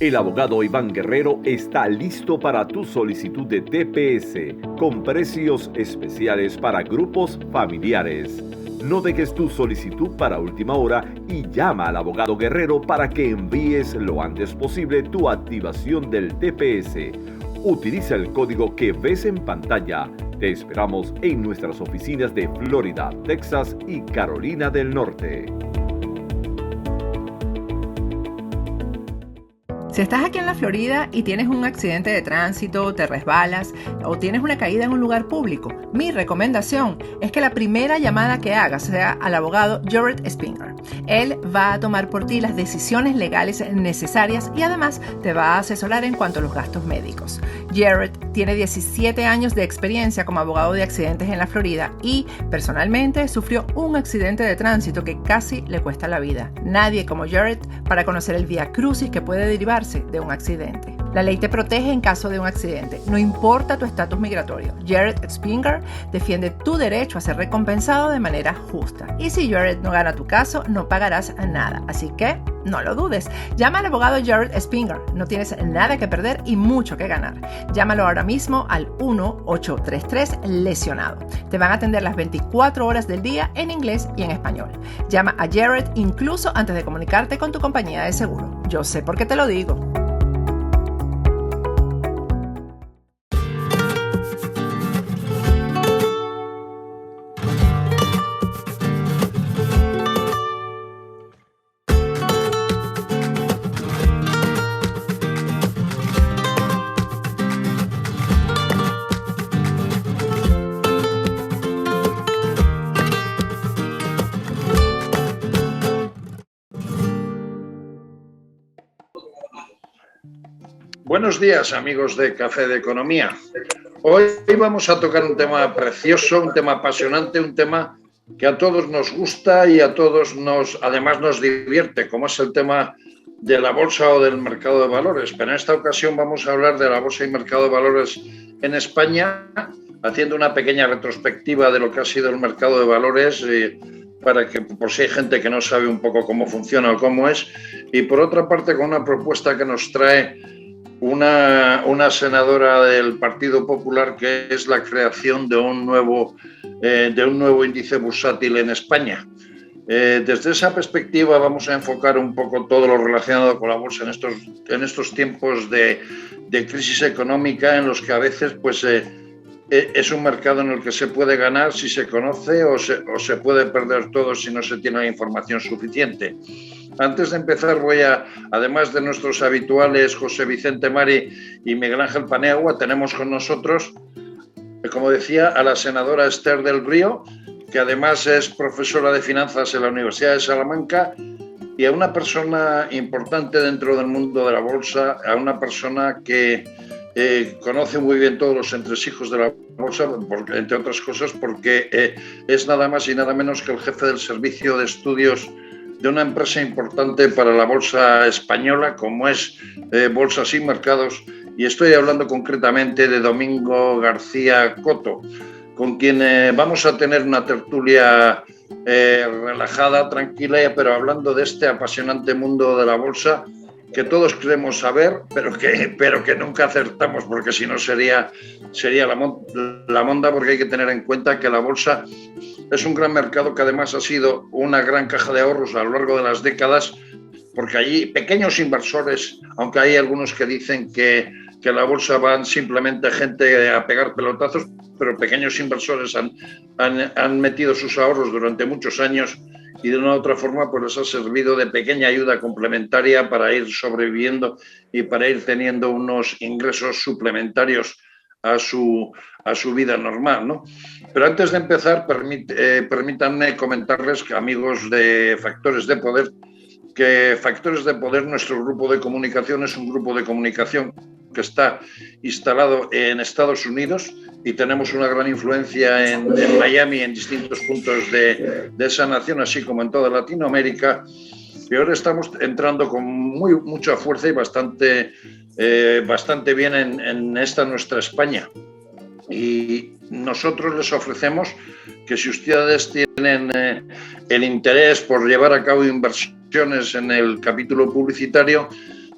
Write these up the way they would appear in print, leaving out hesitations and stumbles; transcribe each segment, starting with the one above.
El abogado Iván Guerrero está listo para tu solicitud de TPS con precios especiales para grupos familiares. No dejes tu solicitud para última hora y llama al abogado Guerrero para que envíes lo antes posible tu activación del TPS. Utiliza el código que ves en pantalla. Te esperamos en nuestras oficinas de Florida, Texas y Carolina del Norte. Si estás aquí en la Florida y tienes un accidente de tránsito, te resbalas o tienes una caída en un lugar público, mi recomendación es que la primera llamada que hagas sea al abogado Jared Spinger. Él va a tomar por ti las decisiones legales necesarias y además te va a asesorar en cuanto a los gastos médicos. Jared tiene 17 años de experiencia como abogado de accidentes en la Florida y personalmente sufrió un accidente de tránsito que casi le cuesta la vida. Nadie como Jared para conocer el vía crucis que puede derivar de un accidente. La ley te protege en caso de un accidente, no importa tu estatus migratorio. Jared Spinger defiende tu derecho a ser recompensado de manera justa. Y si Jared no gana tu caso, no pagarás nada. Así que no lo dudes. Llama al abogado Jared Spinger. No tienes nada que perder y mucho que ganar. Llámalo ahora mismo al 1-833-lesionado. Te van a atender las 24 horas del día en inglés y en español. Llama a Jared incluso antes de comunicarte con tu compañía de seguro. Yo sé por qué te lo digo. Buenos días, amigos de Café de Economía. Hoy vamos a tocar un tema precioso, un tema apasionante, un tema que a todos nos gusta y a todos además nos divierte, como es el tema de la bolsa o del mercado de valores. Pero en esta ocasión vamos a hablar de la bolsa y mercado de valores en España, haciendo una pequeña retrospectiva de lo que ha sido el mercado de valores, para que, por si hay gente que no sabe un poco cómo funciona o cómo es, y por otra parte con una propuesta que nos trae una senadora del Partido Popular, que es la creación de un nuevo índice bursátil en España. Desde esa perspectiva vamos a enfocar un poco todo lo relacionado con la bolsa en estos tiempos de crisis económica, en los que a veces es un mercado en el que se puede ganar si se conoce o se puede perder todo si no se tiene la información suficiente. Antes de empezar además de nuestros habituales José Vicente Mari y Miguel Ángel Paniagua, tenemos con nosotros, como decía, a la senadora Esther del Río, que además es profesora de finanzas en la Universidad de Salamanca, y a una persona importante dentro del mundo de la bolsa, a una persona que conoce muy bien todos los entresijos de la bolsa, entre otras cosas porque es nada más y nada menos que el jefe del servicio de estudios de una empresa importante para la bolsa española, como es Bolsas y Mercados, y estoy hablando concretamente de Domingo García Coto, con quien vamos a tener una tertulia relajada, tranquila, pero hablando de este apasionante mundo de la bolsa que todos queremos saber, pero que nunca acertamos, porque si no sería la monda, porque hay que tener en cuenta que la bolsa es un gran mercado que además ha sido una gran caja de ahorros a lo largo de las décadas, porque allí pequeños inversores, aunque hay algunos que dicen que la bolsa van simplemente gente a pegar pelotazos, pero pequeños inversores han metido sus ahorros durante muchos años y de una u otra forma pues les ha servido de pequeña ayuda complementaria para ir sobreviviendo y para ir teniendo unos ingresos suplementarios a su vida normal, ¿no? Pero antes de empezar, permítanme comentarles, que amigos de Factores de Poder, que Factores de Poder, nuestro grupo de comunicación, es un grupo de comunicación que está instalado en Estados Unidos y tenemos una gran influencia en Miami, en distintos puntos de esa nación, así como en toda Latinoamérica. Y ahora estamos entrando con mucha fuerza y bastante bien en esta nuestra España. Y nosotros les ofrecemos que si ustedes tienen el interés por llevar a cabo inversiones en el capítulo publicitario,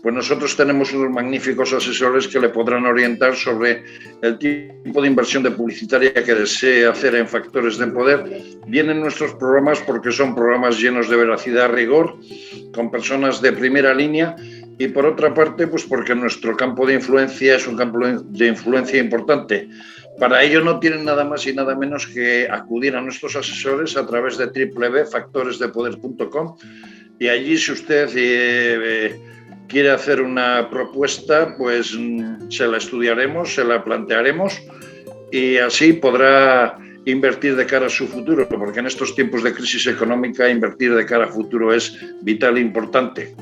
pues nosotros tenemos unos magníficos asesores que le podrán orientar sobre el tipo de inversión de publicitaria que desee hacer en Factores de Poder. Vienen nuestros programas porque son programas llenos de veracidad, rigor, con personas de primera línea, y por otra parte, pues porque nuestro campo de influencia es un campo de influencia importante. Para ello no tienen nada más y nada menos que acudir a nuestros asesores a través de www.factoresdepoder.com, y allí, si usted quiere hacer una propuesta, pues se la estudiaremos, se la plantearemos, y así podrá invertir de cara a su futuro, porque en estos tiempos de crisis económica invertir de cara a futuro es vital e importante.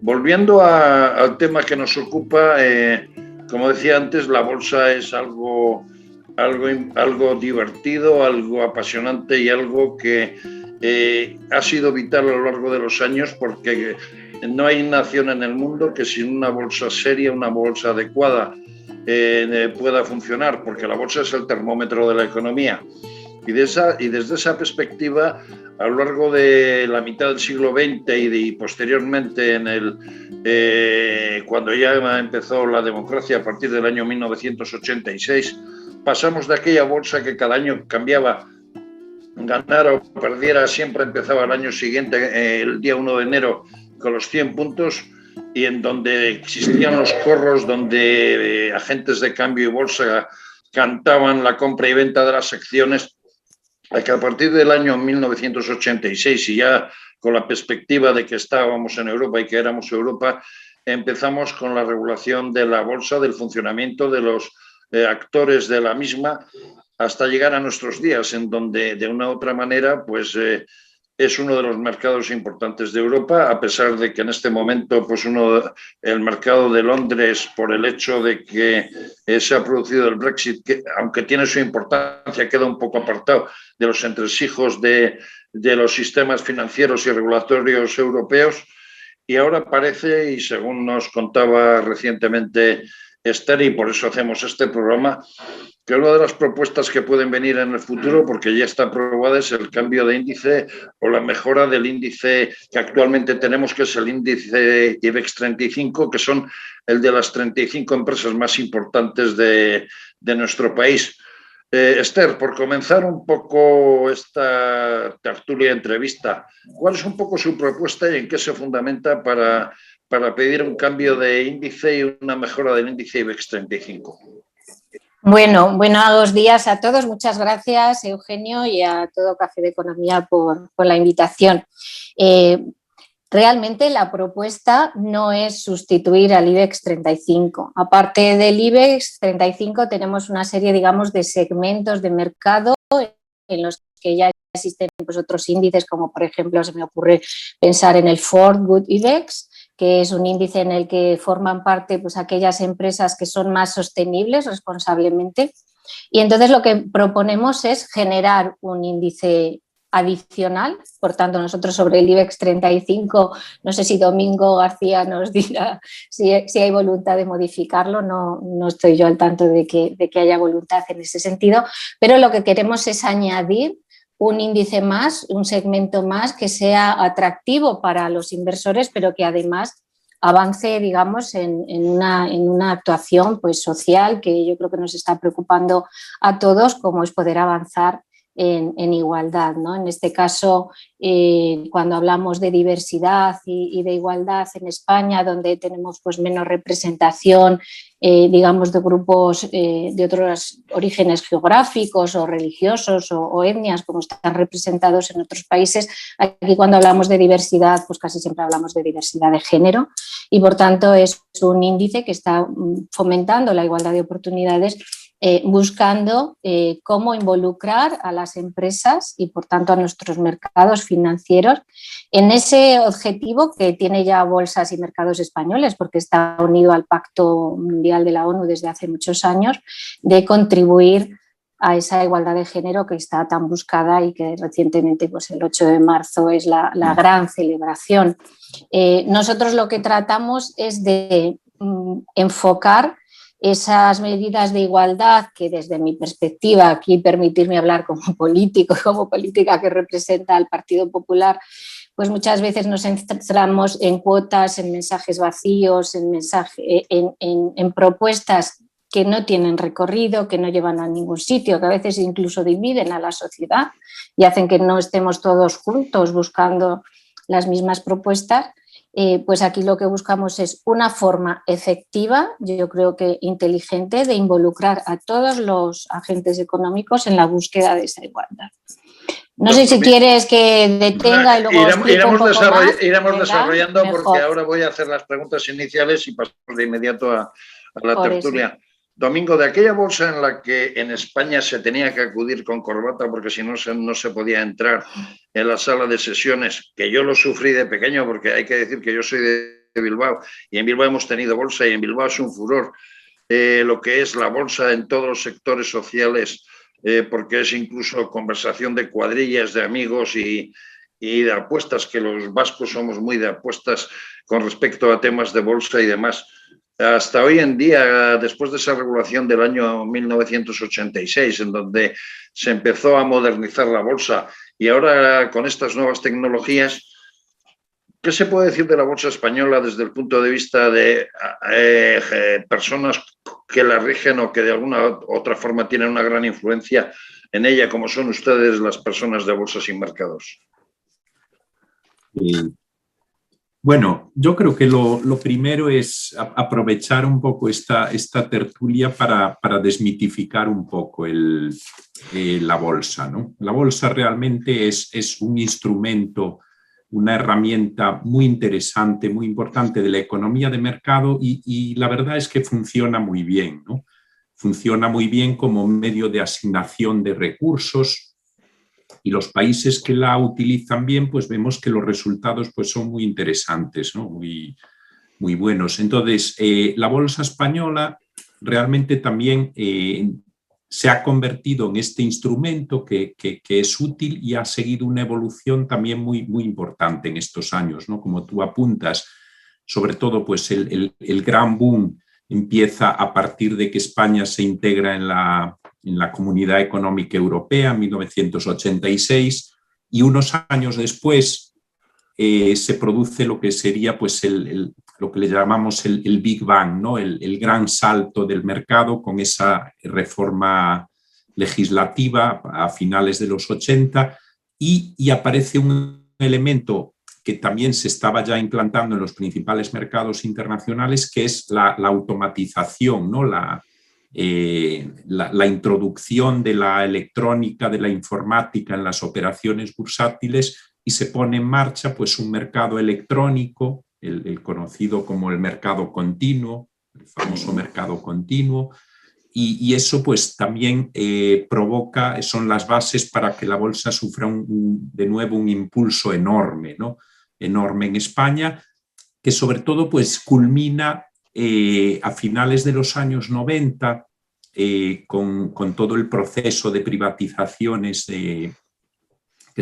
Volviendo al tema que nos ocupa, como decía antes, la bolsa es algo divertido, algo apasionante y algo que ha sido vital a lo largo de los años, porque no hay nación en el mundo que sin una bolsa seria, una bolsa adecuada, pueda funcionar, porque la bolsa es el termómetro de la economía. Y desde esa perspectiva, a lo largo de la mitad del siglo XX y posteriormente cuando ya empezó la democracia a partir del año 1986, pasamos de aquella bolsa que cada año cambiaba, ganara o perdiera, siempre empezaba el año siguiente, el día 1 de enero, con los 100 puntos, y en donde existían los corros, donde agentes de cambio y bolsa cantaban la compra y venta de las acciones, a que a partir del año 1986, y ya con la perspectiva de que estábamos en Europa y que éramos Europa, empezamos con la regulación de la bolsa, del funcionamiento de los actores de la misma, hasta llegar a nuestros días, en donde de una u otra manera pues es uno de los mercados importantes de Europa, a pesar de que en este momento pues el mercado de Londres, por el hecho de que se ha producido el Brexit, que aunque tiene su importancia, queda un poco apartado de los entresijos de los sistemas financieros y regulatorios europeos, y ahora parece, y según nos contaba recientemente Esther, y por eso hacemos este programa, que una de las propuestas que pueden venir en el futuro, porque ya está aprobada, es el cambio de índice o la mejora del índice que actualmente tenemos, que es el índice IBEX 35, que son el de las 35 empresas más importantes de nuestro país. Esther, por comenzar un poco esta tertulia entrevista, ¿cuál es un poco su propuesta y en qué se fundamenta para pedir un cambio de índice y una mejora del índice IBEX 35? Bueno, buenos días a todos. Muchas gracias, Eugenio, y a todo Café de Economía por la invitación. Realmente la propuesta no es sustituir al IBEX 35. Aparte del IBEX 35 tenemos una serie, digamos, de segmentos de mercado en los que ya existen pues, otros índices, como por ejemplo se me ocurre pensar en el Ford Good IBEX, que es un índice en el que forman parte pues, aquellas empresas que son más sostenibles responsablemente. Y entonces lo que proponemos es generar un índice adicional. Por tanto, nosotros sobre el IBEX 35, no sé si Domingo García nos dirá si hay voluntad de modificarlo, no estoy yo al tanto de que haya voluntad en ese sentido, pero lo que queremos es añadir un índice más, un segmento más que sea atractivo para los inversores, pero que además avance, digamos, en una actuación pues, social que yo creo que nos está preocupando a todos, como es poder avanzar en igualdad, ¿no? En este caso, cuando hablamos de diversidad y de igualdad en España, donde tenemos pues, menos representación, digamos, de grupos de otros orígenes geográficos o religiosos o etnias, como están representados en otros países, aquí cuando hablamos de diversidad, pues casi siempre hablamos de diversidad de género, y por tanto es un índice que está fomentando la igualdad de oportunidades, buscando cómo involucrar a las empresas y, por tanto, a nuestros mercados financieros en ese objetivo que tiene ya bolsas y mercados españoles, porque está unido al Pacto Mundial de la ONU desde hace muchos años, de contribuir a esa igualdad de género que está tan buscada y que recientemente, pues el 8 de marzo, es la gran celebración. Nosotros lo que tratamos es de enfocar esas medidas de igualdad que desde mi perspectiva, aquí permitirme hablar como político, como política que representa al Partido Popular, pues muchas veces nos centramos en cuotas, en mensajes vacíos, en propuestas que no tienen recorrido, que no llevan a ningún sitio, que a veces incluso dividen a la sociedad y hacen que no estemos todos juntos buscando las mismas propuestas. Pues aquí lo que buscamos es una forma efectiva, yo creo que inteligente, de involucrar a todos los agentes económicos en la búsqueda de esa igualdad. No sé si quieres que detenga y luego explique un poco más. Iremos desarrollando mejor, porque ahora voy a hacer las preguntas iniciales y pasamos de inmediato a la tertulia. Eso. Domingo, de aquella bolsa en la que en España se tenía que acudir con corbata porque si no no se podía entrar en la sala de sesiones, que yo lo sufrí de pequeño porque hay que decir que yo soy de Bilbao y en Bilbao hemos tenido bolsa y en Bilbao es un furor lo que es la bolsa en todos los sectores sociales, porque es incluso conversación de cuadrillas, de amigos y de apuestas, que los vascos somos muy de apuestas con respecto a temas de bolsa y demás. Hasta hoy en día, después de esa regulación del año 1986, en donde se empezó a modernizar la bolsa y ahora con estas nuevas tecnologías, ¿qué se puede decir de la bolsa española desde el punto de vista de personas que la rigen o que de alguna u otra forma tienen una gran influencia en ella, como son ustedes, las personas de Bolsas y Mercados? Bueno, yo creo que lo primero es aprovechar un poco esta tertulia para desmitificar un poco la bolsa, ¿no? La bolsa realmente es un instrumento, una herramienta muy interesante, muy importante de la economía de mercado y la verdad es que funciona muy bien, ¿no? Funciona muy bien como medio de asignación de recursos. Y los países que la utilizan bien, pues vemos que los resultados pues, son muy interesantes, ¿no? Muy buenos. Entonces, la bolsa española realmente también se ha convertido en este instrumento que es útil y ha seguido una evolución también muy importante en estos años, ¿no? Como tú apuntas, sobre todo pues el gran boom empieza a partir de que España se integra en la Comunidad Económica Europea en 1986 y unos años después se produce lo que sería pues lo que le llamamos el Big Bang, ¿no? El gran salto del mercado con esa reforma legislativa a finales de los 80 y aparece un elemento que también se estaba ya implantando en los principales mercados internacionales, que es la automatización, ¿no? La introducción de la electrónica, de la informática en las operaciones bursátiles y se pone en marcha pues, un mercado electrónico, el conocido como el mercado continuo, el famoso mercado continuo, y eso pues también provoca, son las bases para que la bolsa sufra de nuevo un impulso enorme, ¿no? Enorme en España, que sobre todo pues culmina a finales de los años 90 con todo el proceso de privatizaciones que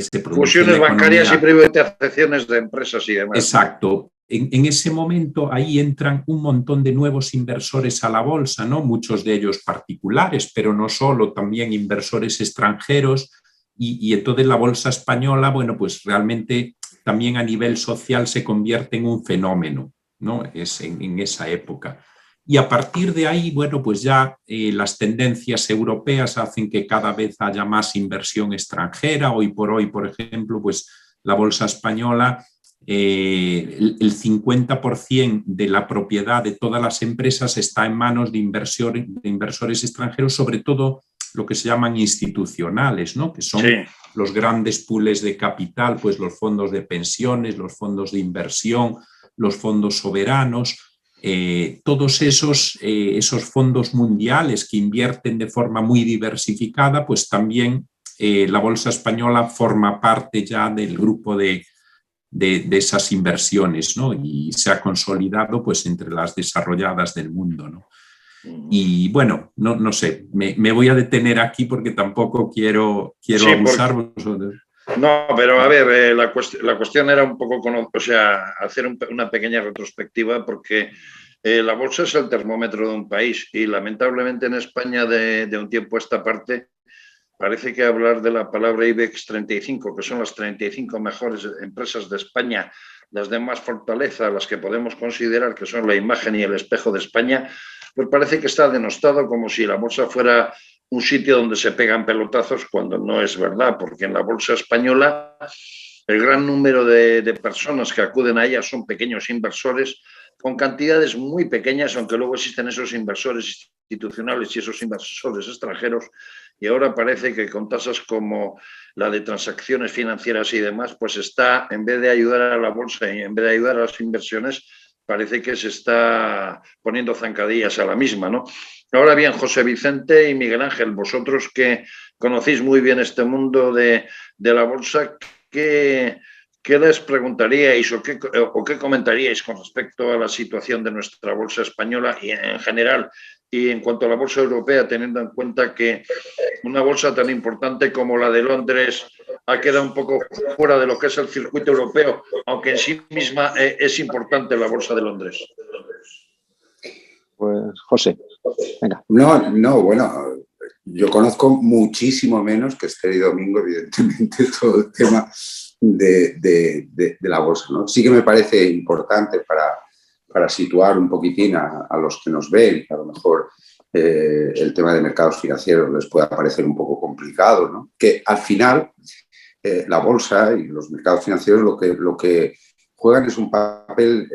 se produce. Fusiones bancarias y privatizaciones de empresas y demás. Exacto. En ese momento ahí entran un montón de nuevos inversores a la bolsa, ¿no? Muchos de ellos particulares, pero no solo, también inversores extranjeros y entonces la bolsa española, bueno, pues realmente también a nivel social se convierte en un fenómeno, ¿no? Es en esa época. Y a partir de ahí, bueno, pues ya las tendencias europeas hacen que cada vez haya más inversión extranjera. Hoy, por ejemplo, pues la bolsa española, el 50% de la propiedad de todas las empresas está en manos de inversores extranjeros, sobre todo lo que se llaman institucionales, ¿no? Que son los grandes pools de capital, pues los fondos de pensiones, los fondos de inversión, los fondos soberanos, todos esos fondos mundiales que invierten de forma muy diversificada, pues también la bolsa española forma parte ya del grupo de esas inversiones, ¿no? Y se ha consolidado pues entre las desarrolladas del mundo, ¿no? Y bueno, no sé, me voy a detener aquí porque tampoco quiero abusar. No, pero a ver, la cuestión era un poco, hacer una pequeña retrospectiva porque la bolsa es el termómetro de un país y lamentablemente en España de un tiempo a esta parte parece que hablar de la palabra IBEX 35, que son las 35 mejores empresas de España, las de más fortaleza, las que podemos considerar que son la imagen y el espejo de España, pues parece que está denostado como si la bolsa fuera un sitio donde se pegan pelotazos, cuando no es verdad, porque en la bolsa española el gran número de personas que acuden a ella son pequeños inversores con cantidades muy pequeñas, aunque luego existen esos inversores institucionales y esos inversores extranjeros, y ahora parece que con tasas como la de transacciones financieras y demás, pues está, en vez de ayudar a la bolsa y en vez de ayudar a las inversiones, parece que se está poniendo zancadillas a la misma, ¿no? Ahora bien, José Vicente y Miguel Ángel, vosotros que conocéis muy bien este mundo de la bolsa, ¿qué les preguntaríais o qué comentaríais con respecto a la situación de nuestra bolsa española y en general, y en cuanto a la bolsa europea, teniendo en cuenta que una bolsa tan importante como la de Londres ha quedado un poco fuera de lo que es el circuito europeo, aunque en sí misma es importante la bolsa de Londres? Pues José, venga. No, bueno, yo conozco muchísimo menos que Esther y Domingo, evidentemente, todo el tema de la bolsa, ¿no? Sí que me parece importante para situar un poquitín a los que nos ven, que a lo mejor el tema de mercados financieros les pueda parecer un poco complicado, ¿no? Que al final la bolsa y los mercados financieros lo que juegan es un papel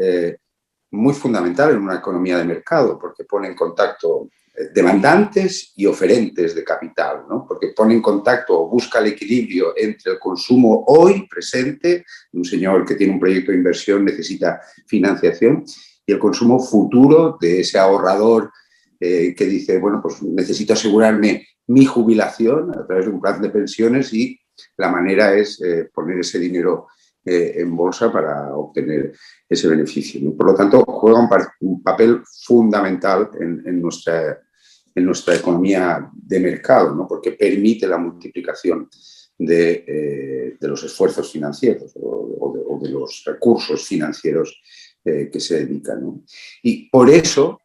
muy fundamental en una economía de mercado, porque pone en contacto demandantes y oferentes de capital, ¿no? Porque pone en contacto o busca el equilibrio entre el consumo hoy presente, un señor que tiene un proyecto de inversión necesita financiación, y el consumo futuro de ese ahorrador que dice, bueno, pues necesito asegurarme mi jubilación a través de un plan de pensiones, y la manera es poner ese dinero en bolsa para obtener ese beneficio, ¿no? Por lo tanto, juega un papel fundamental en nuestra economía de mercado, ¿no? Porque permite la multiplicación de los esfuerzos financieros o de los recursos financieros que se dedican, ¿no? Y por eso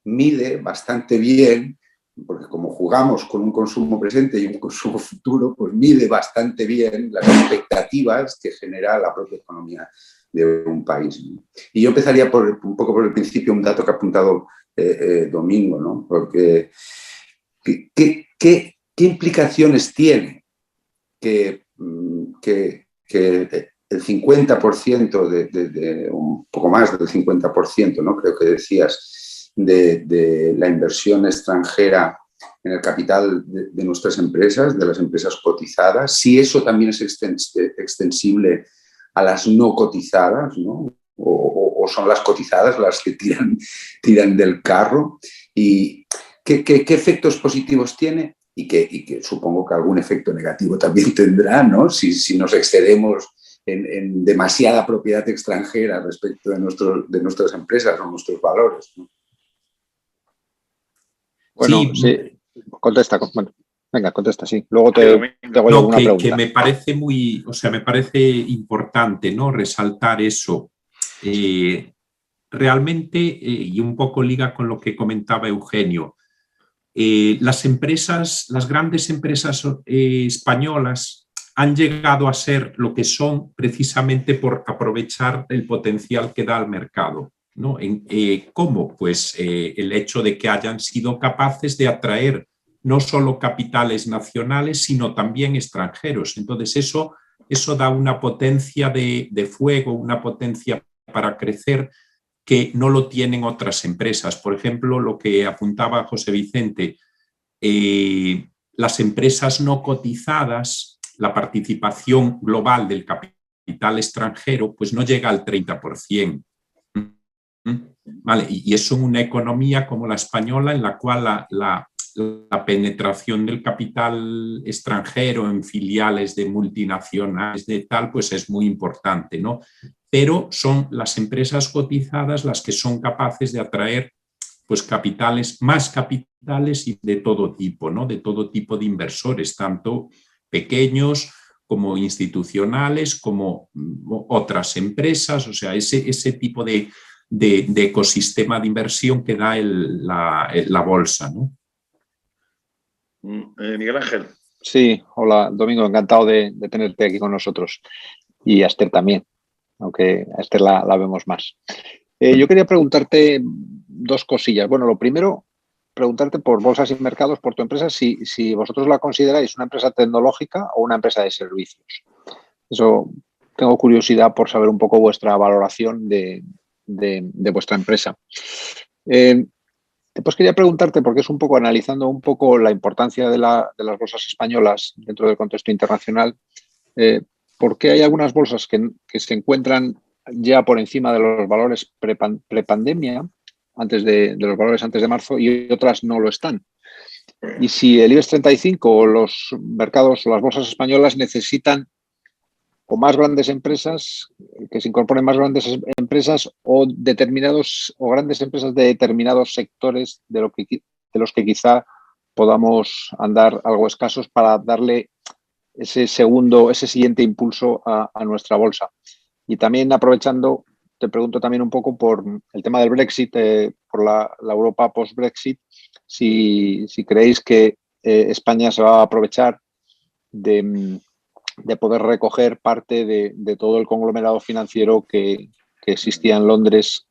mide bastante bien, porque como jugamos con un consumo presente y un consumo futuro, pues mide bastante bien las expectativas que genera la propia economía de un país, ¿no? Y yo empezaría un poco por el principio, un dato que ha apuntado Domingo, ¿no? Porque ¿qué implicaciones tiene que el 50%, un poco más del 50%, ¿no? Creo que decías, de la inversión extranjera en el capital de nuestras empresas, de las empresas cotizadas, si eso también es extensible a las no cotizadas, ¿no? O son las cotizadas las que tiran del carro, y qué efectos positivos tiene, y que supongo que algún efecto negativo también tendrá, ¿no? Si nos excedemos en demasiada propiedad extranjera respecto de nuestras empresas o nuestros valores, ¿no? Bueno, sí, contesta. Bueno, venga, contesta, sí. Luego te hago alguna pregunta. Que me parece me parece importante, ¿no? Resaltar eso. Realmente, y un poco liga con lo que comentaba Eugenio, las grandes empresas españolas han llegado a ser lo que son precisamente por aprovechar el potencial que da al mercado, ¿no? ¿Cómo? Pues el hecho de que hayan sido capaces de atraer no solo capitales nacionales, sino también extranjeros. Entonces eso da una potencia de fuego, una potencia para crecer que no lo tienen otras empresas. Por ejemplo, lo que apuntaba José Vicente, las empresas no cotizadas, la participación global del capital extranjero, pues no llega al 30%. ¿Vale? Y eso en una economía como la española, en la cual la penetración del capital extranjero en filiales de multinacionales de tal, pues es muy importante, ¿no? Pero son las empresas cotizadas las que son capaces de atraer pues más capitales y de todo tipo, ¿no? De todo tipo de inversores, tanto pequeños como institucionales, como otras empresas, o sea, ese tipo de ecosistema de inversión que da la bolsa, ¿no? Miguel Ángel. Sí, hola Domingo, encantado de tenerte aquí con nosotros. Y a Esther también, aunque a Esther la vemos más. Yo quería preguntarte dos cosillas. Bueno, lo primero, preguntarte por bolsas y mercados, por tu empresa, si vosotros la consideráis una empresa tecnológica o una empresa de servicios. Eso, tengo curiosidad por saber un poco vuestra valoración de vuestra empresa. Después quería preguntarte, porque es un poco analizando un poco la importancia de las bolsas españolas dentro del contexto internacional, ¿por qué hay algunas bolsas que se encuentran ya por encima de los valores prepandemia, antes de los valores antes de marzo, y otras no lo están? Y si el IBEX 35 o los mercados o las bolsas españolas necesitan o más grandes empresas, que se incorporen más grandes empresas o determinados o grandes empresas de determinados sectores de los que quizá podamos andar algo escasos para darle ese siguiente impulso a nuestra bolsa. Y también aprovechando, te pregunto también un poco por el tema del Brexit, por la Europa post-Brexit, si creéis que España se va a aprovechar de poder recoger parte de todo el conglomerado financiero que existía en Londres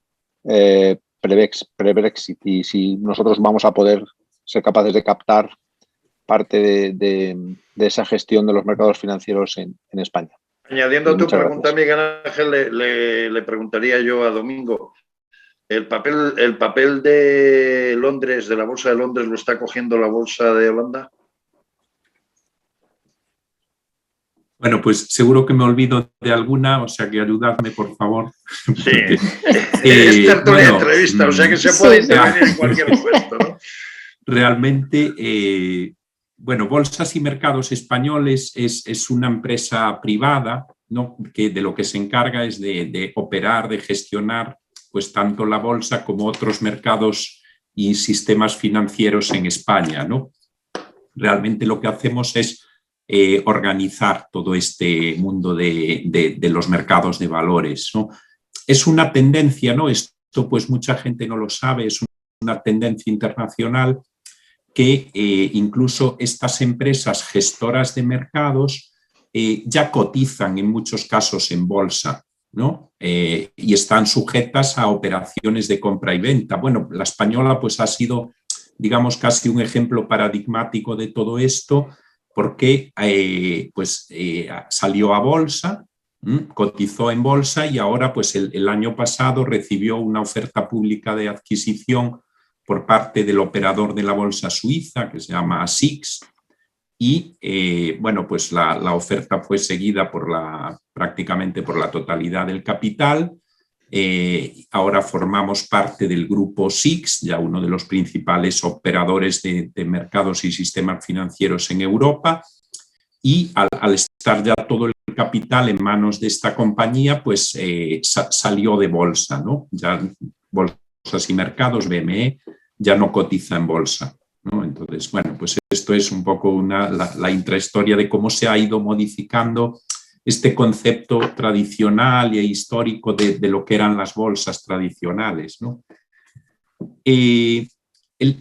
pre-Brexit, y si nosotros vamos a poder ser capaces de captar parte de esa gestión de los mercados financieros en España. Añadiendo tu pregunta, Miguel Ángel, le preguntaría yo a Domingo, ¿el papel de Londres, de la Bolsa de Londres, lo está cogiendo la Bolsa de Holanda? Bueno, pues seguro que me olvido de alguna, o sea que ayudadme, por favor. Sí, es tertulia entrevista, o sea que se puede intervenir en cualquier puesto, ¿no? Realmente, bueno, Bolsas y Mercados Españoles es una empresa privada, ¿no?, que de lo que se encarga es de operar, de gestionar, pues tanto la bolsa como otros mercados y sistemas financieros en España, ¿no? Realmente lo que hacemos es organizar todo este mundo de los mercados de valores, ¿no? Es una tendencia, ¿no? Esto pues mucha gente no lo sabe, es una tendencia internacional que incluso estas empresas gestoras de mercados ya cotizan en muchos casos en bolsa, ¿no? Y están sujetas a operaciones de compra y venta. Bueno, la española pues ha sido, digamos, casi un ejemplo paradigmático de todo esto, porque salió a bolsa, cotizó en bolsa y ahora pues el año pasado recibió una oferta pública de adquisición por parte del operador de la bolsa suiza que se llama SIX y bueno, pues la oferta fue seguida prácticamente por la totalidad del capital. Ahora formamos parte del grupo SIX, ya uno de los principales operadores de mercados y sistemas financieros en Europa, y al estar ya todo el capital en manos de esta compañía, pues salió de bolsa, ¿no? Ya Bolsas y Mercados, BME, ya no cotiza en bolsa, ¿no? Entonces, bueno, pues esto es un poco la intrahistoria de cómo se ha ido modificando este concepto tradicional e histórico de lo que eran las bolsas tradicionales, ¿no?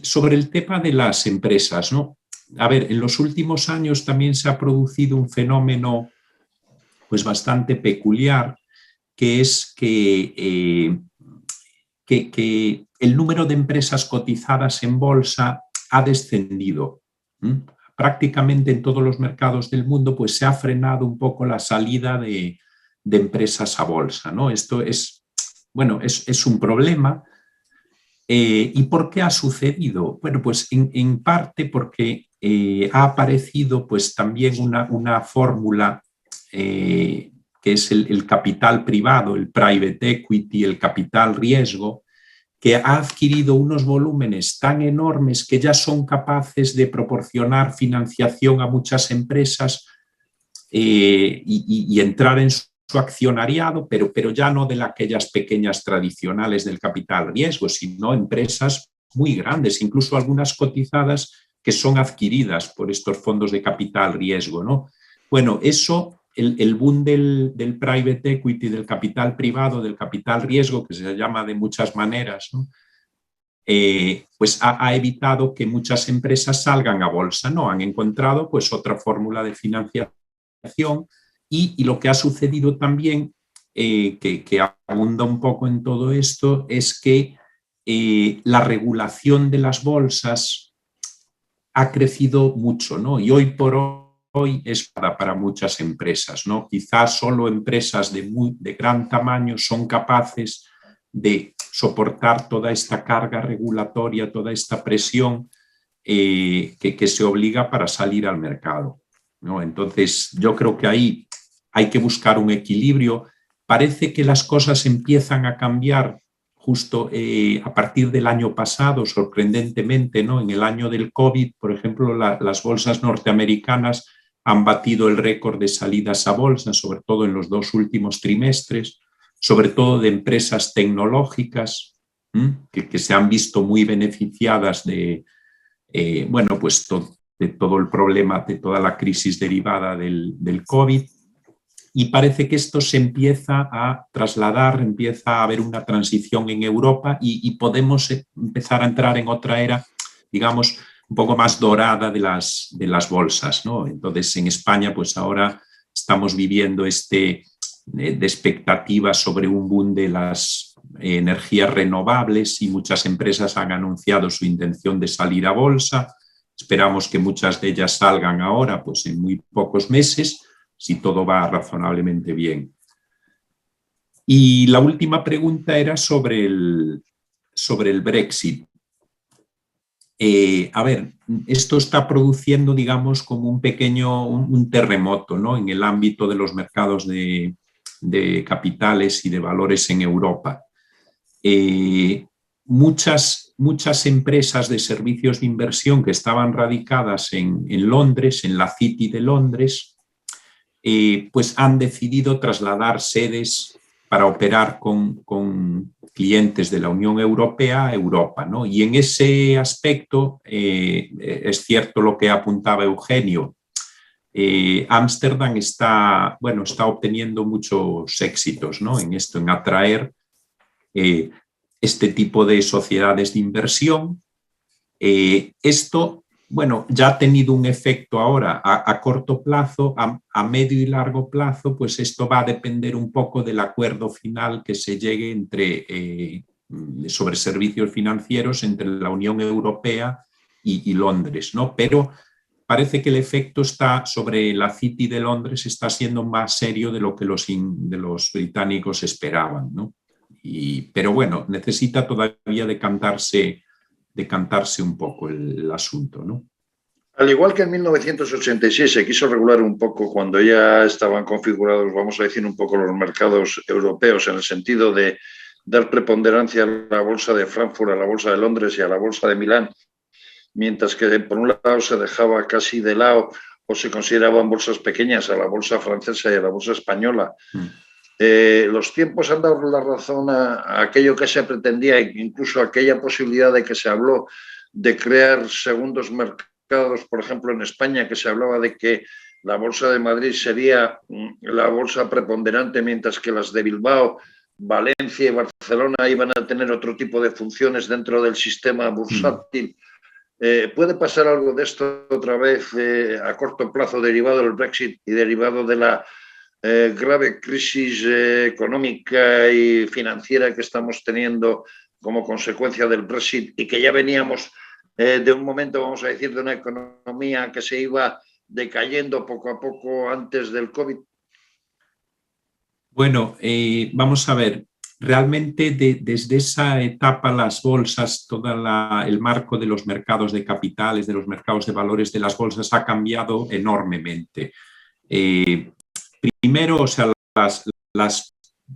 Sobre el tema de las empresas, ¿no? A ver, en los últimos años también se ha producido un fenómeno pues bastante peculiar, que es que el número de empresas cotizadas en bolsa ha descendido. Prácticamente en todos los mercados del mundo pues se ha frenado un poco la salida de empresas a bolsa, ¿no? Esto es, bueno, es un problema. ¿Y por qué ha sucedido? Bueno, pues en parte porque ha aparecido pues también una fórmula que es el capital privado, el private equity, el capital riesgo, que ha adquirido unos volúmenes tan enormes que ya son capaces de proporcionar financiación a muchas empresas y entrar en su accionariado, pero ya no de aquellas pequeñas tradicionales del capital riesgo, sino empresas muy grandes, incluso algunas cotizadas que son adquiridas por estos fondos de capital riesgo, ¿no? Bueno, eso, el boom del private equity, del capital privado, del capital riesgo, que se llama de muchas maneras, ¿no?, pues ha evitado que muchas empresas salgan a bolsa, ¿no? Han encontrado pues otra fórmula de financiación y lo que ha sucedido también, que abunda un poco en todo esto, es que la regulación de las bolsas ha crecido mucho, ¿no? Y hoy por hoy es para muchas empresas, ¿no? Quizás solo empresas de gran tamaño son capaces de soportar toda esta carga regulatoria, toda esta presión que se obliga para salir al mercado, ¿no? Entonces, yo creo que ahí hay que buscar un equilibrio. Parece que las cosas empiezan a cambiar justo a partir del año pasado, sorprendentemente, ¿no? En el año del COVID, por ejemplo, las bolsas norteamericanas han batido el récord de salidas a bolsa, sobre todo en los 2 últimos trimestres, sobre todo de empresas tecnológicas que se han visto muy beneficiadas de, bueno, pues de todo el problema, de toda la crisis derivada del COVID. Y parece que esto se empieza a trasladar, empieza a haber una transición en Europa y podemos empezar a entrar en otra era, digamos, un poco más dorada de las bolsas, ¿no? Entonces, en España, pues ahora estamos viviendo de expectativas sobre un boom de las energías renovables y muchas empresas han anunciado su intención de salir a bolsa. Esperamos que muchas de ellas salgan ahora, pues en muy pocos meses, si todo va razonablemente bien. Y la última pregunta era sobre el Brexit. A ver, esto está produciendo, digamos, como un pequeño terremoto, ¿no? En el ámbito de los mercados de capitales y de valores en Europa. Muchas empresas de servicios de inversión que estaban radicadas en Londres, en la City de Londres, pues han decidido trasladar sedes para operar con clientes de la Unión Europea a Europa, ¿no? Y en ese aspecto es cierto lo que apuntaba Eugenio. Ámsterdam está obteniendo muchos éxitos, ¿no? En esto, en atraer este tipo de sociedades de inversión. Esto, bueno, ya ha tenido un efecto ahora a corto plazo, a medio y largo plazo, pues esto va a depender un poco del acuerdo final que se llegue sobre servicios financieros entre la Unión Europea y Londres, ¿no? Pero parece que el efecto sobre la City de Londres está siendo más serio de lo que los británicos esperaban, ¿no? Pero bueno, necesita todavía decantarse un poco el asunto, ¿no? Al igual que en 1986 se quiso regular un poco cuando ya estaban configurados, vamos a decir, un poco los mercados europeos en el sentido de dar preponderancia a la bolsa de Frankfurt, a la bolsa de Londres y a la bolsa de Milán, mientras que por un lado se dejaba casi de lado o se consideraban bolsas pequeñas a la bolsa francesa y a la bolsa española. Los tiempos han dado la razón a aquello que se pretendía, incluso a aquella posibilidad de que se habló de crear segundos mercados, por ejemplo en España, que se hablaba de que la bolsa de Madrid sería la bolsa preponderante, mientras que las de Bilbao, Valencia y Barcelona iban a tener otro tipo de funciones dentro del sistema bursátil. ¿Puede pasar algo de esto otra vez a corto plazo derivado del Brexit y derivado de la grave crisis económica y financiera que estamos teniendo como consecuencia del Brexit y que ya veníamos de un momento, vamos a decir, de una economía que se iba decayendo poco a poco antes del COVID? Bueno, vamos a ver. Realmente desde esa etapa las bolsas, todo el marco de los mercados de capitales, de los mercados de valores de las bolsas ha cambiado enormemente. Primero, o sea,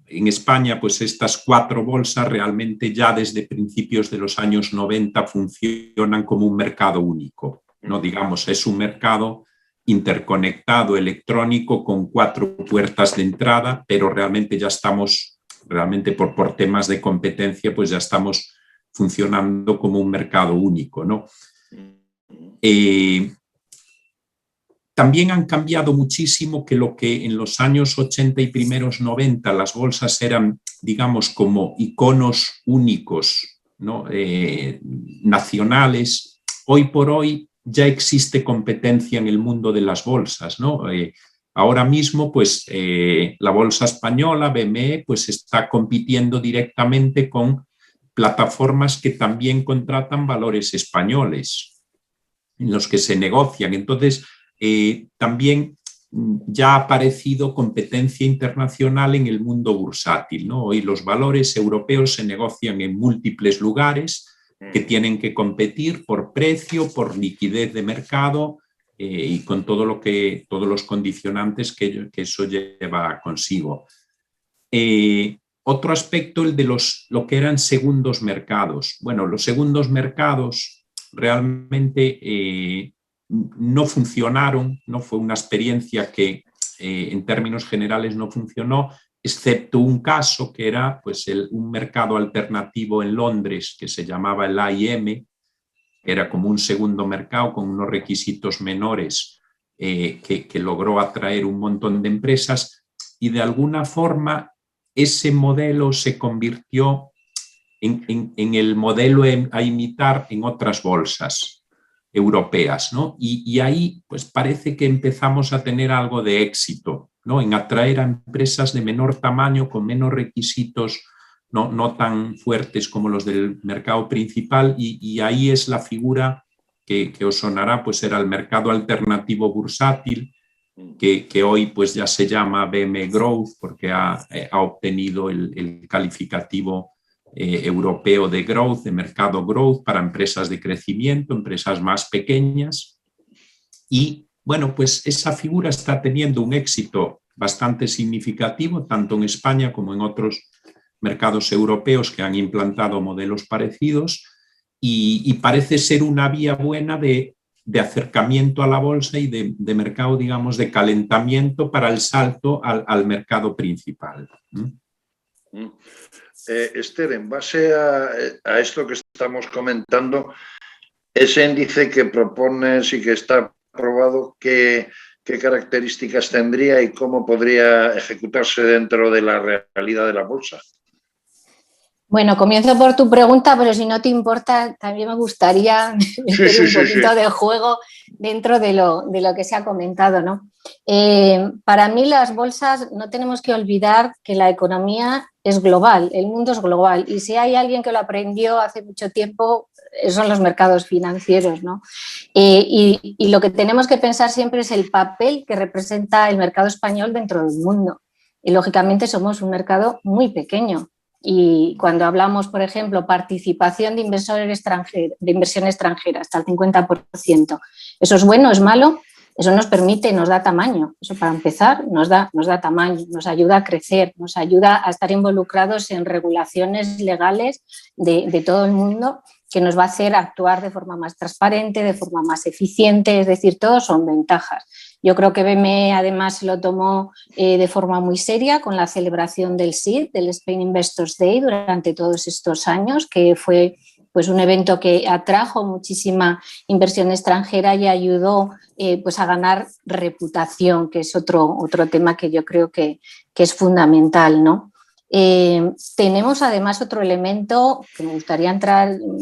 en España, pues estas 4 bolsas realmente ya desde principios de los años 90 funcionan como un mercado único, ¿no? Digamos, es un mercado interconectado electrónico con 4 puertas de entrada, pero realmente ya estamos, por temas de competencia, pues ya estamos funcionando como un mercado único, ¿no? También han cambiado muchísimo, que lo que en los años 80 y primeros 90 las bolsas eran, digamos, como iconos únicos ¿no? Nacionales. Hoy por hoy ya existe competencia en el mundo de las bolsas, ¿no? Ahora mismo, pues, la bolsa española, BME, pues está compitiendo directamente con plataformas que también contratan valores españoles, en los que se negocian. Entonces, también ya ha aparecido competencia internacional en el mundo bursátil, ¿no? Hoy los valores europeos se negocian en múltiples lugares que tienen que competir por precio, por liquidez de mercado y con todos los condicionantes que eso lleva consigo. Otro aspecto, el de lo que eran segundos mercados. Bueno, los segundos mercados realmente no funcionaron, no fue una experiencia que en términos generales no funcionó, excepto un caso que era pues, un mercado alternativo en Londres que se llamaba el AIM, que era como un segundo mercado con unos requisitos menores que logró atraer un montón de empresas y de alguna forma ese modelo se convirtió en el modelo a imitar en otras bolsas europeas, ¿no? Y ahí pues parece que empezamos a tener algo de éxito, ¿no? En atraer a empresas de menor tamaño, con menos requisitos, no tan fuertes como los del mercado principal, y ahí es la figura que os sonará, pues era el mercado alternativo bursátil, que hoy pues ya se llama BM Growth porque ha obtenido el calificativo europeo de growth, de mercado growth para empresas de crecimiento, empresas más pequeñas. Y bueno, pues esa figura está teniendo un éxito bastante significativo, tanto en España como en otros mercados europeos que han implantado modelos parecidos y parece ser una vía buena de acercamiento a la bolsa y de mercado, digamos, de calentamiento para el salto al mercado principal. Esther, en base a esto que estamos comentando, ese índice que propones y que está aprobado, ¿qué características tendría y cómo podría ejecutarse dentro de la realidad de la bolsa? Bueno, comienzo por tu pregunta, pero si no te importa, también me gustaría meter un poquito de juego dentro de lo que se ha comentado, ¿no? Para mí las bolsas, no tenemos que olvidar que la economía es global, el mundo es global, y si hay alguien que lo aprendió hace mucho tiempo, son los mercados financieros, ¿no? Y lo que tenemos que pensar siempre es el papel que representa el mercado español dentro del mundo. Y lógicamente somos un mercado muy pequeño. Y cuando hablamos, por ejemplo, participación de inversión extranjera hasta el 50%, ¿eso es bueno, es malo? Eso nos permite, nos da tamaño. Eso para empezar nos da tamaño, nos ayuda a crecer, nos ayuda a estar involucrados en regulaciones legales de todo el mundo que nos va a hacer actuar de forma más transparente, de forma más eficiente, es decir, todos son ventajas. Yo creo que BME además se lo tomó de forma muy seria con la celebración del SID, del Spain Investors Day, durante todos estos años, que fue pues, un evento que atrajo muchísima inversión extranjera y ayudó pues, a ganar reputación, que es otro tema que yo creo que es fundamental, ¿no? Tenemos además otro elemento que me gustaría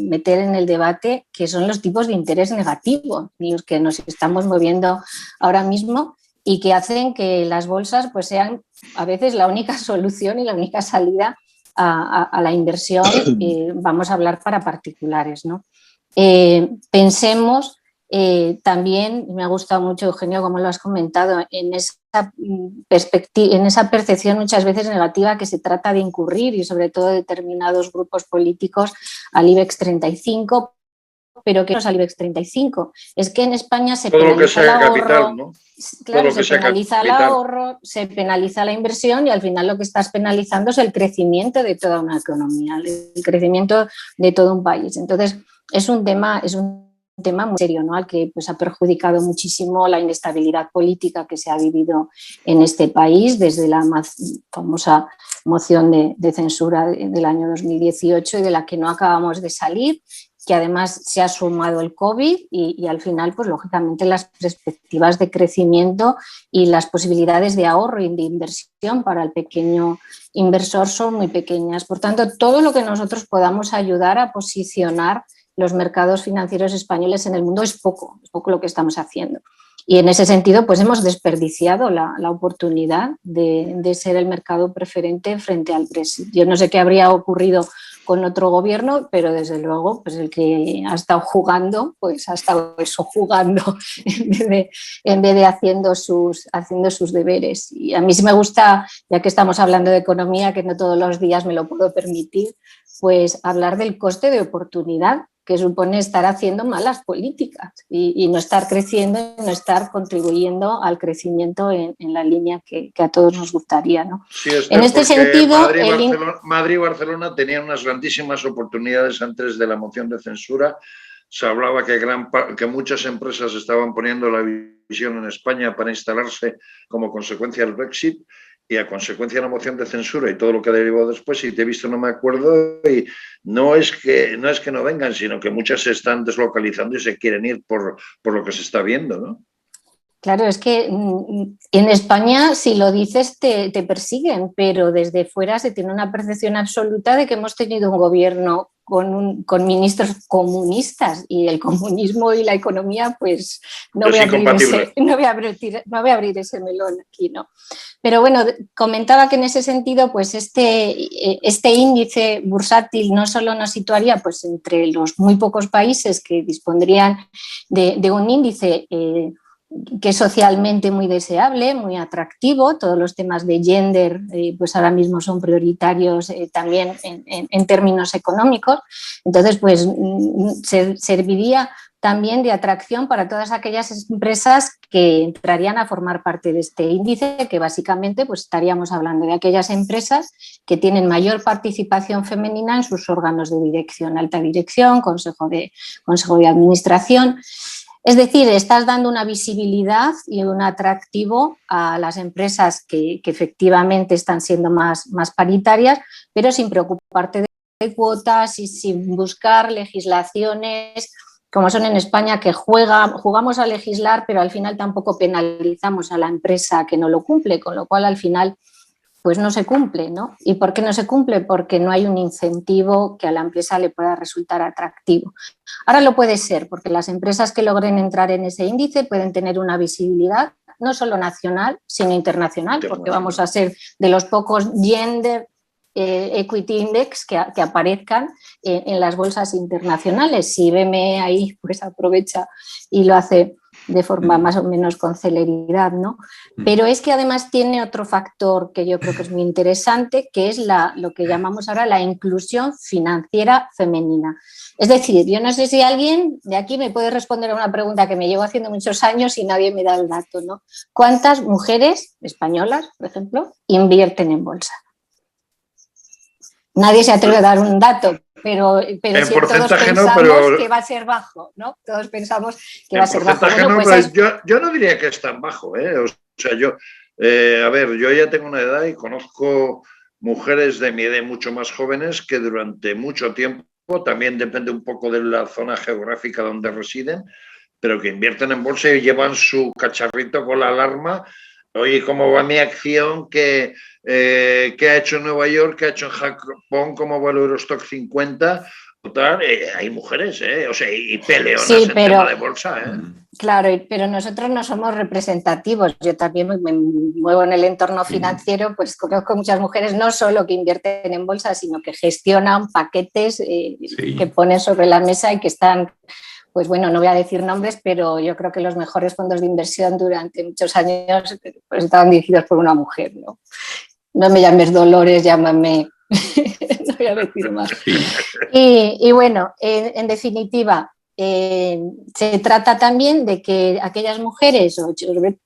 meter en el debate, que son los tipos de interés negativos, los que nos estamos moviendo ahora mismo y que hacen que las bolsas pues, sean a veces la única solución y la única salida a la inversión, vamos a hablar para particulares, ¿no? Pensemos también, me ha gustado mucho, Eugenio, como lo has comentado, en esa percepción muchas veces negativa que se trata de incurrir y sobre todo determinados grupos políticos al IBEX 35, pero que no es al IBEX 35, es que en España se penaliza el ahorro, capital, ¿no? Claro, se penaliza el ahorro, se penaliza la inversión y al final lo que estás penalizando es el crecimiento de toda una economía, el crecimiento de todo un país. Entonces, es un tema muy serio, ¿no? Al que pues, ha perjudicado muchísimo la inestabilidad política que se ha vivido en este país desde la famosa moción de censura del año 2018 y de la que no acabamos de salir. que además se ha sumado el COVID y al final, pues lógicamente las perspectivas de crecimiento y las posibilidades de ahorro y de inversión para el pequeño inversor son muy pequeñas. Por tanto, todo lo que nosotros podamos ayudar a posicionar los mercados financieros españoles en el mundo es poco lo que estamos haciendo. Y en ese sentido, pues hemos desperdiciado la oportunidad de ser el mercado preferente frente al Brexit. Yo no sé qué habría ocurrido con otro gobierno, pero desde luego, pues el que ha estado jugando, pues ha estado eso, jugando en vez de haciendo sus deberes. Y a mí sí me gusta, ya que estamos hablando de economía, que no todos los días me lo puedo permitir, pues hablar del coste de oportunidad que supone estar haciendo malas políticas y no estar creciendo, no estar contribuyendo al crecimiento en la línea que a todos nos gustaría, ¿no? Sí, en este sentido, Madrid y Barcelona tenían unas grandísimas oportunidades antes de la moción de censura. Se hablaba que muchas empresas estaban poniendo la visión en España para instalarse como consecuencia del Brexit, y a consecuencia de la moción de censura y todo lo que derivó después, y te he visto no me acuerdo, y no es que no vengan, sino que muchas se están deslocalizando y se quieren ir por lo que se está viendo, ¿no? Claro, es que en España, si lo dices, te persiguen, pero desde fuera se tiene una percepción absoluta de que hemos tenido un gobierno con ministros comunistas, y el comunismo y la economía, pues no voy a abrir ese melón aquí, ¿no? Pero bueno, comentaba que en ese sentido, pues este índice bursátil no solo nos situaría pues entre los muy pocos países que dispondrían de un índice que es socialmente muy deseable, muy atractivo. Todos los temas de gender pues ahora mismo son prioritarios también en términos económicos. Entonces, pues serviría también de atracción para todas aquellas empresas que entrarían a formar parte de este índice, que básicamente pues estaríamos hablando de aquellas empresas que tienen mayor participación femenina en sus órganos de dirección, alta dirección, consejo de administración. Es decir, estás dando una visibilidad y un atractivo a las empresas que efectivamente están siendo más paritarias, pero sin preocuparte de cuotas y sin buscar legislaciones como son en España, que jugamos a legislar, pero al final tampoco penalizamos a la empresa que no lo cumple, con lo cual al final pues no se cumple, ¿no? ¿Y por qué no se cumple? Porque no hay un incentivo que a la empresa le pueda resultar atractivo. Ahora lo puede ser, porque las empresas que logren entrar en ese índice pueden tener una visibilidad no solo nacional, sino internacional, porque vamos a ser de los pocos gender equity index que aparezcan en las bolsas internacionales. Si BME ahí pues aprovecha y lo hace de forma más o menos con celeridad, ¿no? Pero es que además tiene otro factor que yo creo que es muy interesante, que es lo que llamamos ahora la inclusión financiera femenina. Es decir, yo no sé si alguien de aquí me puede responder a una pregunta que me llevo haciendo muchos años y nadie me da el dato, ¿no? ¿Cuántas mujeres españolas, por ejemplo, invierten en bolsa? Nadie se atreve a dar un dato, pero si todos pensamos que va a ser bajo, ¿no? Todos pensamos que va a ser bajo. Bueno, pues yo no diría que es tan bajo, ¿eh? O sea, yo ya tengo una edad y conozco mujeres de mi edad mucho más jóvenes que durante mucho tiempo, también depende un poco de la zona geográfica donde residen, pero que invierten en bolsa y llevan su cacharrito con la alarma. Oye, ¿cómo va mi acción? ¿Qué ha hecho en Nueva York? ¿Qué ha hecho en Japón? ¿Cómo va el Eurostock 50? Total, hay mujeres, o sea, y peleonas en tema de bolsa. Claro, pero nosotros no somos representativos. Yo también me muevo en el entorno financiero, pues conozco muchas mujeres no solo que invierten en bolsa, sino que gestionan paquetes que ponen sobre la mesa y que están... Pues bueno, no voy a decir nombres, pero yo creo que los mejores fondos de inversión durante muchos años pues estaban dirigidos por una mujer, ¿no? No me llames Dolores, llámame... no voy a decir más. Y bueno, en definitiva, se trata también de que aquellas mujeres,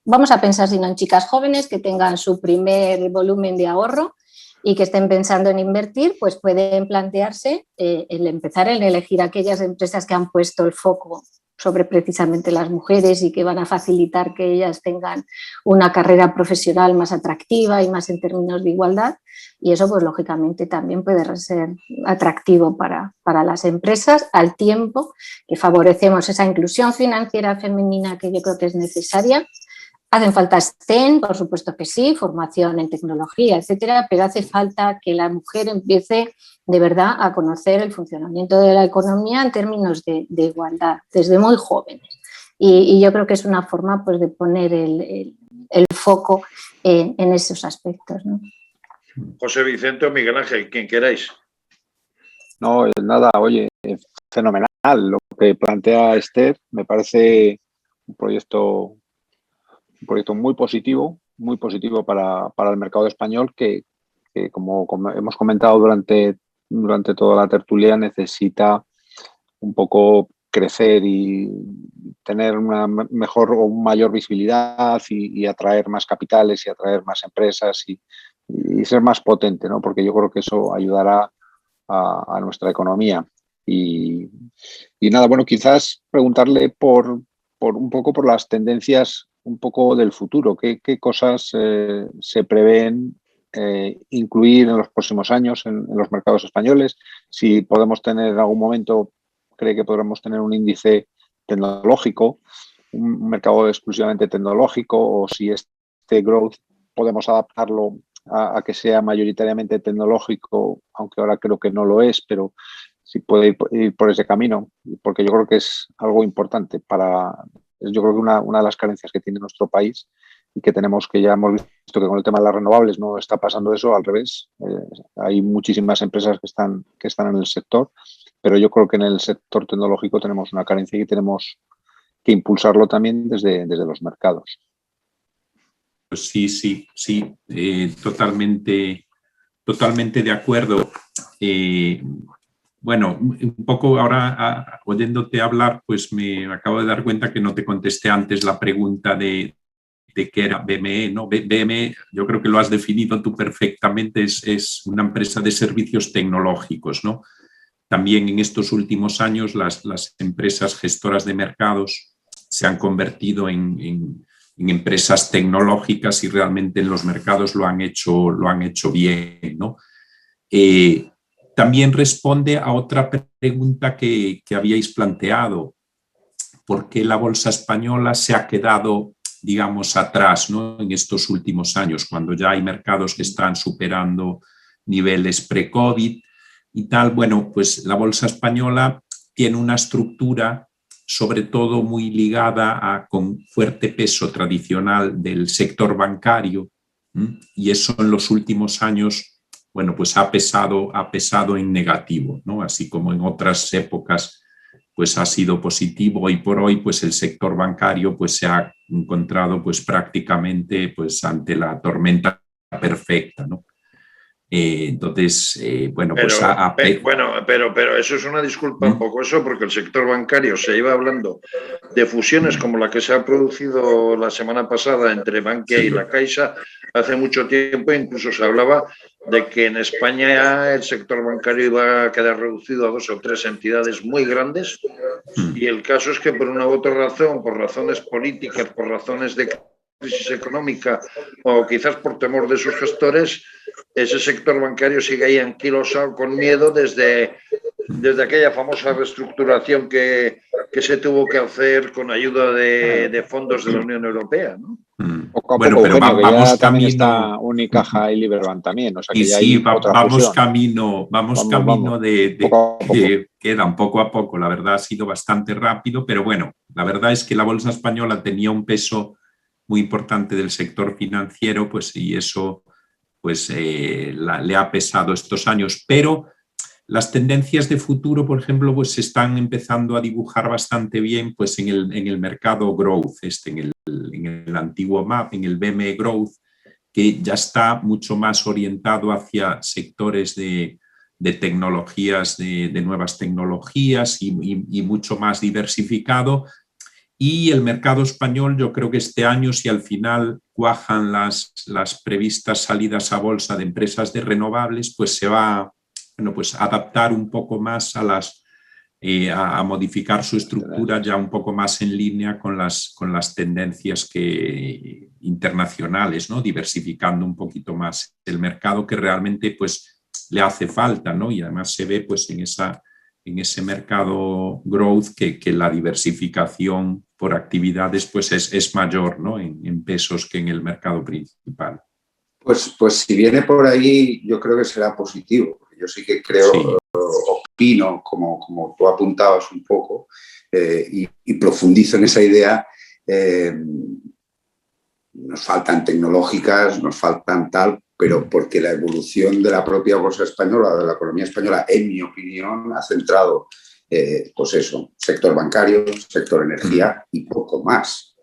vamos a pensar sino en chicas jóvenes que tengan su primer volumen de ahorro y que estén pensando en invertir, pues pueden plantearse el empezar en elegir aquellas empresas que han puesto el foco sobre precisamente las mujeres y que van a facilitar que ellas tengan una carrera profesional más atractiva y más en términos de igualdad, y eso pues lógicamente también puede ser atractivo para las empresas, al tiempo que favorecemos esa inclusión financiera femenina que yo creo que es necesaria. Hacen falta STEM, por supuesto que sí, formación en tecnología, etcétera, pero hace falta que la mujer empiece de verdad a conocer el funcionamiento de la economía en términos de igualdad, desde muy jóvenes. Y yo creo que es una forma pues, de poner el foco en esos aspectos, ¿no? José Vicente o Miguel Ángel, quien queráis. No, nada, oye, fenomenal. Lo que plantea Esther me parece un proyecto muy positivo para el mercado español que como hemos comentado durante toda la tertulia, necesita un poco crecer y tener una mejor o mayor visibilidad y atraer más capitales y atraer más empresas y ser más potente, ¿no? Porque yo creo que eso ayudará a nuestra economía. Y nada, bueno, quizás preguntarle por un poco por las tendencias un poco del futuro. ¿Qué cosas se prevén incluir en los próximos años en los mercados españoles? Si podemos tener en algún momento, cree que podremos tener un índice tecnológico, un mercado exclusivamente tecnológico, o si este growth podemos adaptarlo a que sea mayoritariamente tecnológico, aunque ahora creo que no lo es, pero si puede ir por ese camino, porque yo creo que es algo importante yo creo que una de las carencias que tiene nuestro país y que ya hemos visto que con el tema de las renovables no está pasando eso, al revés. Hay muchísimas empresas que están en el sector, pero yo creo que en el sector tecnológico tenemos una carencia y tenemos que impulsarlo también desde los mercados. Pues sí, totalmente de acuerdo. Bueno, un poco ahora oyéndote hablar, pues me acabo de dar cuenta que no te contesté antes la pregunta de qué era BME, ¿no? BME, yo creo que lo has definido tú perfectamente, es una empresa de servicios tecnológicos, ¿no? También en estos últimos años las empresas gestoras de mercados se han convertido en empresas tecnológicas y realmente en los mercados lo han hecho bien, ¿no? También responde a otra pregunta que habíais planteado. ¿Por qué la bolsa española se ha quedado, digamos, atrás, ¿no? En estos últimos años, cuando ya hay mercados que están superando niveles pre-COVID y tal? Bueno, pues la bolsa española tiene una estructura sobre todo muy ligada con fuerte peso tradicional del sector bancario, y eso en los últimos años, bueno, pues ha pesado en negativo, ¿no? Así como en otras épocas pues ha sido positivo. Hoy por hoy pues el sector bancario pues se ha encontrado pues prácticamente pues ante la tormenta perfecta, ¿no? Entonces, bueno, pero eso es una disculpa un poco eso, porque el sector bancario se iba hablando de fusiones como la que se ha producido la semana pasada entre Bankia y la Caixa hace mucho tiempo. Incluso se hablaba de que en España el sector bancario iba a quedar reducido a 2 o 3 entidades muy grandes, y el caso es que por una u otra razón, por razones políticas, por razones de crisis económica o quizás por temor de sus gestores, ese sector bancario sigue ahí anquilosado con miedo desde aquella famosa reestructuración que se tuvo que hacer con ayuda de fondos de la Unión Europea, ¿no? Poco a poco, pero vamos camino. Está Unicaja y Liberbank también, o sea que ya hay otra vamos camino de que quedan poco a poco. La verdad ha sido bastante rápido, pero bueno, la verdad es que la bolsa española tenía un peso muy importante del sector financiero, pues, y eso pues le ha pesado estos años. Pero las tendencias de futuro, por ejemplo, pues se están empezando a dibujar bastante bien pues en el mercado growth, en el antiguo MAP, en el BME Growth, que ya está mucho más orientado hacia sectores de tecnologías, de nuevas tecnologías y mucho más diversificado. Y el mercado español, yo creo que este año, si al final cuajan las previstas salidas a bolsa de empresas de renovables, pues se va, bueno, pues adaptar un poco más a las a modificar su estructura ya un poco más en línea con las tendencias internacionales, ¿no? Diversificando un poquito más el mercado que realmente pues, le hace falta, ¿no? Y además se ve pues, en ese mercado growth que la diversificación por actividades pues, es mayor, ¿no? En pesos que en el mercado principal. Pues si viene por ahí, yo creo que será positivo. Yo sí que creo, sí. Opino, como tú apuntabas un poco, y profundizo en esa idea. Nos faltan tecnológicas, nos faltan tal, pero porque la evolución de la propia bolsa española, de la economía española, en mi opinión, ha centrado, pues eso, sector bancario, sector energía y poco más.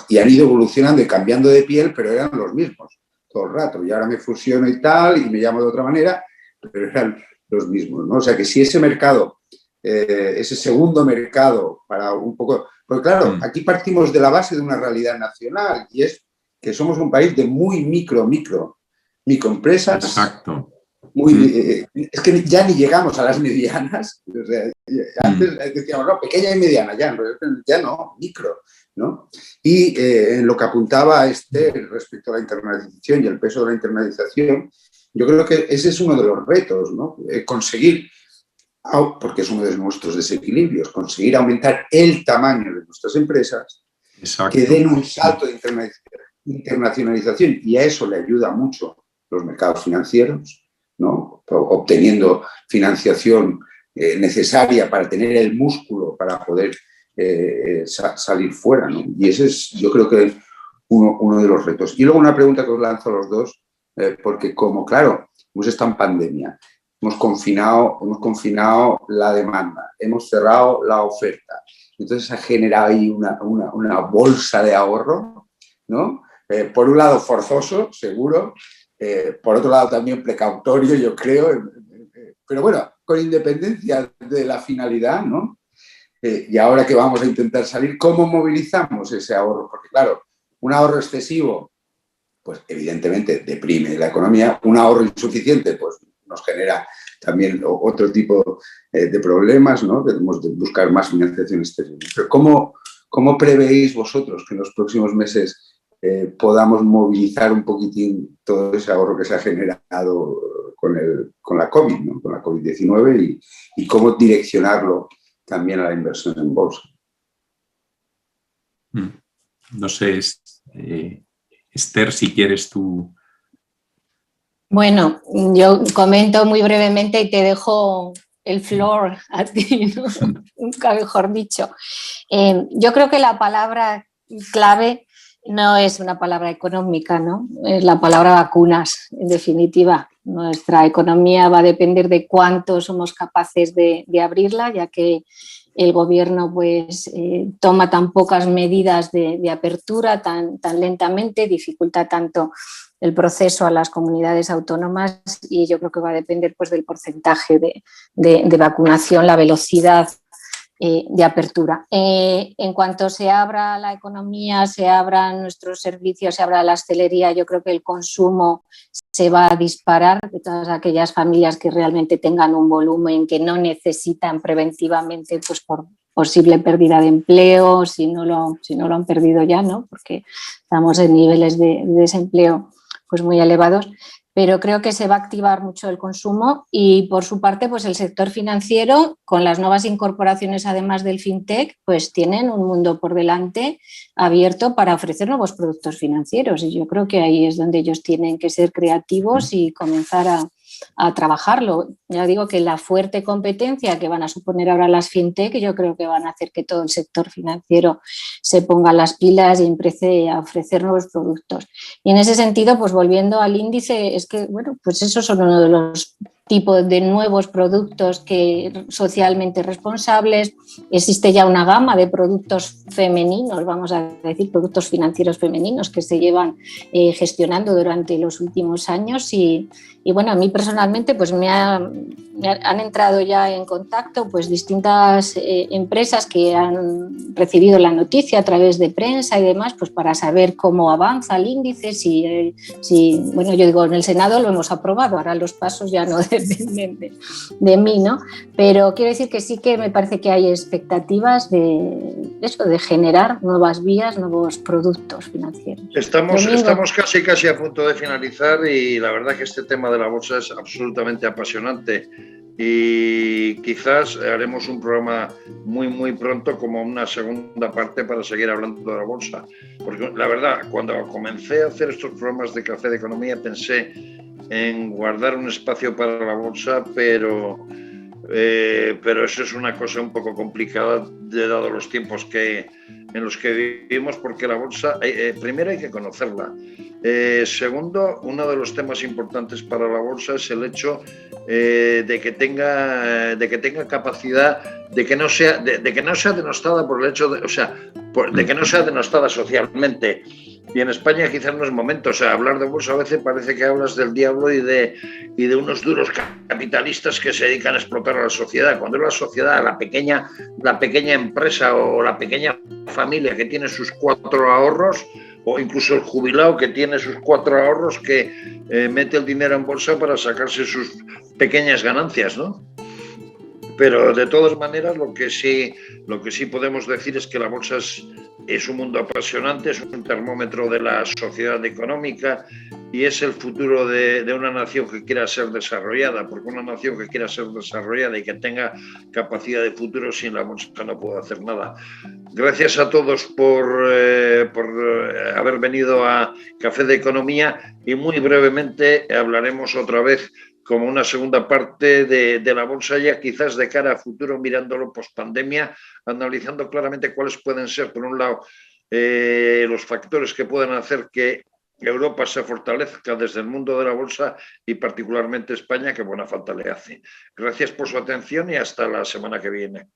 Y han ido evolucionando y cambiando de piel, pero eran los mismos todo el rato. Y ahora me fusiono y tal, y me llamo de otra manera, pero eran los mismos, ¿no? O sea que si ese mercado, ese segundo mercado para un poco... Porque claro, aquí partimos de la base de una realidad nacional y es que somos un país de muy microempresas. Exacto. Es que ya ni llegamos a las medianas. O sea, antes decíamos, no, pequeña y mediana, ya no, micro, ¿no? Y en lo que apuntaba respecto a la internalización y el peso de la internalización, yo creo que ese es uno de los retos, ¿no? Conseguir, porque es uno de nuestros desequilibrios, conseguir aumentar el tamaño de nuestras empresas. Exacto. Que den un salto de internacionalización, y a eso le ayuda mucho los mercados financieros, ¿no? Obteniendo financiación necesaria para tener el músculo para poder salir fuera, ¿no? Y ese es, yo creo que uno de los retos. Y luego una pregunta que os lanzo a los dos, porque como, claro, hemos estado en pandemia, hemos confinado la demanda, hemos cerrado la oferta. Entonces ha generado ahí una bolsa de ahorro, ¿no? Por un lado forzoso, seguro, por otro lado también precautorio, yo creo, pero bueno, con independencia de la finalidad, ¿no? Y ahora que vamos a intentar salir, ¿cómo movilizamos ese ahorro? Porque claro, un ahorro excesivo, pues evidentemente deprime la economía, un ahorro insuficiente, pues nos genera también otro tipo de problemas, ¿no? Debemos de buscar más financiación exterior. Pero ¿cómo prevéis vosotros que en los próximos meses podamos movilizar un poquitín todo ese ahorro que se ha generado con la COVID, ¿no? Con la COVID-19 y cómo direccionarlo también a la inversión en bolsa? No sé, Esther, si quieres tú. Bueno, yo comento muy brevemente y te dejo el floor a ti, ¿no? Nunca mejor dicho. Yo creo que la palabra clave no es una palabra económica, ¿no? Es la palabra vacunas, en definitiva. Nuestra economía va a depender de cuánto somos capaces de abrirla, ya que el gobierno pues, toma tan pocas medidas de apertura tan lentamente, dificulta tanto el proceso a las comunidades autónomas, y yo creo que va a depender pues, del porcentaje de vacunación, la velocidad de apertura. En cuanto se abra la economía, se abran nuestros servicios, se abra la hostelería, yo creo que el consumo se va a disparar de todas aquellas familias que realmente tengan un volumen que no necesitan preventivamente pues por posible pérdida de empleo, si no lo han perdido ya, ¿no? Porque estamos en niveles de desempleo pues muy elevados. Pero creo que se va a activar mucho el consumo y por su parte pues el sector financiero, con las nuevas incorporaciones además del fintech, pues tienen un mundo por delante abierto para ofrecer nuevos productos financieros, y yo creo que ahí es donde ellos tienen que ser creativos y comenzar a trabajarlo. Ya digo que la fuerte competencia que van a suponer ahora las fintech, yo creo que van a hacer que todo el sector financiero se ponga las pilas y empiece a ofrecer nuevos productos. Y en ese sentido, pues volviendo al índice, es que, bueno, pues esos son uno de los tipos de nuevos productos que socialmente responsables. Existe ya una gama de productos femeninos, vamos a decir, productos financieros femeninos que se llevan gestionando durante los últimos años y Y bueno, a mí personalmente pues me han entrado ya en contacto pues distintas empresas que han recibido la noticia a través de prensa y demás, pues para saber cómo avanza el índice, si bueno, yo digo, en el Senado lo hemos aprobado, ahora los pasos ya no dependen de mí, ¿no? Pero quiero decir que sí que me parece que hay expectativas de eso, de generar nuevas vías, nuevos productos financieros. Estamos casi a punto de finalizar y la verdad que este tema de la bolsa es absolutamente apasionante y quizás haremos un programa muy pronto como una segunda parte para seguir hablando de la bolsa, porque la verdad cuando comencé a hacer estos programas de Café de Economía pensé en guardar un espacio para la bolsa, pero eso es una cosa un poco complicada dado los tiempos en los que vivimos, porque la bolsa, primero hay que conocerla. Segundo, uno de los temas importantes para la bolsa es el hecho de que tenga capacidad, de que no sea denostada por el hecho de, de que no sea denostada socialmente. Y en España quizás no es momento, hablar de bolsa a veces parece que hablas del diablo y de unos duros capitalistas que se dedican a explotar a la sociedad. Cuando es la sociedad, la pequeña empresa o la pequeña familia que tiene sus 4 ahorros, o incluso el jubilado que tiene sus 4 ahorros, que mete el dinero en bolsa para sacarse sus pequeñas ganancias, ¿no? Pero de todas maneras lo que sí podemos decir es que la bolsa es un mundo apasionante, es un termómetro de la sociedad económica y es el futuro de una nación que quiera ser desarrollada, porque una nación que quiera ser desarrollada y que tenga capacidad de futuro, sin la bolsa no puede hacer nada. Gracias a todos por haber venido a Café de Economía y muy brevemente hablaremos otra vez como una segunda parte de la bolsa, ya quizás de cara a futuro, mirándolo post-pandemia, analizando claramente cuáles pueden ser, por un lado, los factores que pueden hacer que Europa se fortalezca desde el mundo de la bolsa y particularmente España, que buena falta le hace. Gracias por su atención y hasta la semana que viene.